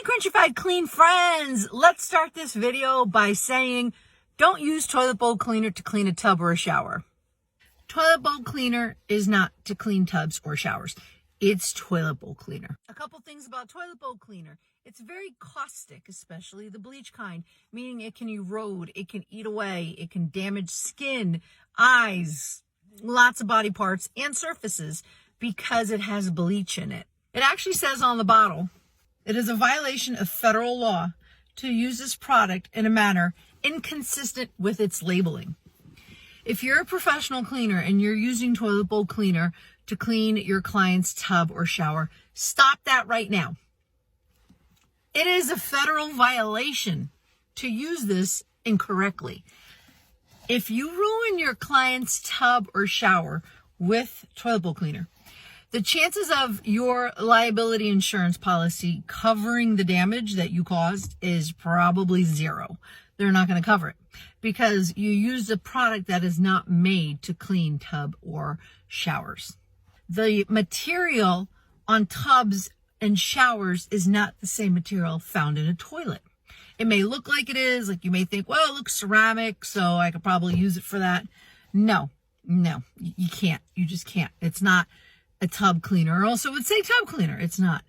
Crunchified Clean friends, let's start this video by saying don't use toilet bowl cleaner to clean a tub or a shower. Toilet bowl cleaner is not to clean tubs or showers. It's toilet bowl cleaner. A couple things about toilet bowl cleaner. It's very caustic, especially the bleach kind, meaning it can erode, it can eat away, it can damage skin, eyes, lots of body parts and surfaces because it has bleach in it. It actually says on the bottle, it is a violation of federal law to use this product in a manner inconsistent with its labeling. If you're a professional cleaner and you're using toilet bowl cleaner to clean your client's tub or shower, stop that right now. It is a federal violation to use this incorrectly. If you ruin your client's tub or shower with toilet bowl cleaner, the chances of your liability insurance policy covering the damage that you caused is probably zero. They're not going to cover it because you used a product that is not made to clean tub or showers. The material on tubs and showers is not the same material found in a toilet. It may look like it is, like you may think, well, it looks ceramic, so I could probably use it for that. No, you can't. You just can't. It's not a tub cleaner, or else it would say tub cleaner. It's not.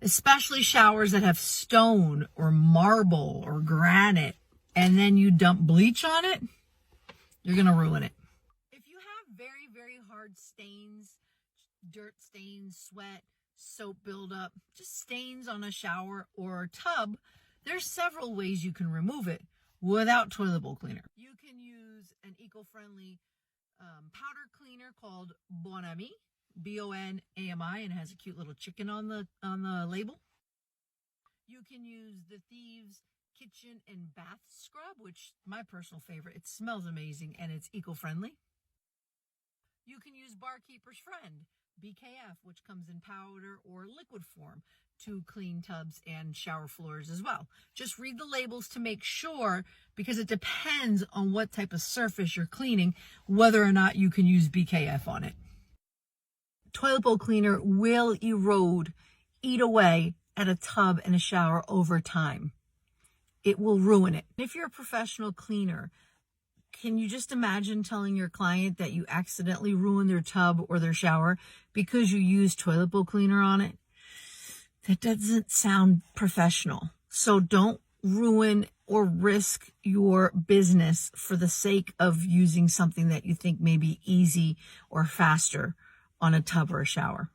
Especially showers that have stone or marble or granite, and then you dump bleach on it, you're going to ruin it. If you have very, very hard stains, dirt stains, sweat, soap buildup, just stains on a shower or a tub, there's several ways you can remove it without toilet bowl cleaner. You can use an eco-friendly powder cleaner called Bon Ami, Bonami, and it has a cute little chicken on the label. You can use the Thieves Kitchen and Bath Scrub, which is my personal favorite. It smells amazing and it's eco-friendly. You can use Barkeeper's Friend, BKF, which comes in powder or liquid form to clean tubs and shower floors as well. Just read the labels to make sure, because it depends on what type of surface you're cleaning, whether or not you can use BKF on it. Toilet bowl cleaner will erode, eat away at a tub and a shower over time. It will ruin it. If you're a professional cleaner, can you just imagine telling your client that you accidentally ruined their tub or their shower because you used toilet bowl cleaner on it? That doesn't sound professional. So don't ruin or risk your business for the sake of using something that you think may be easy or faster on a tub or a shower.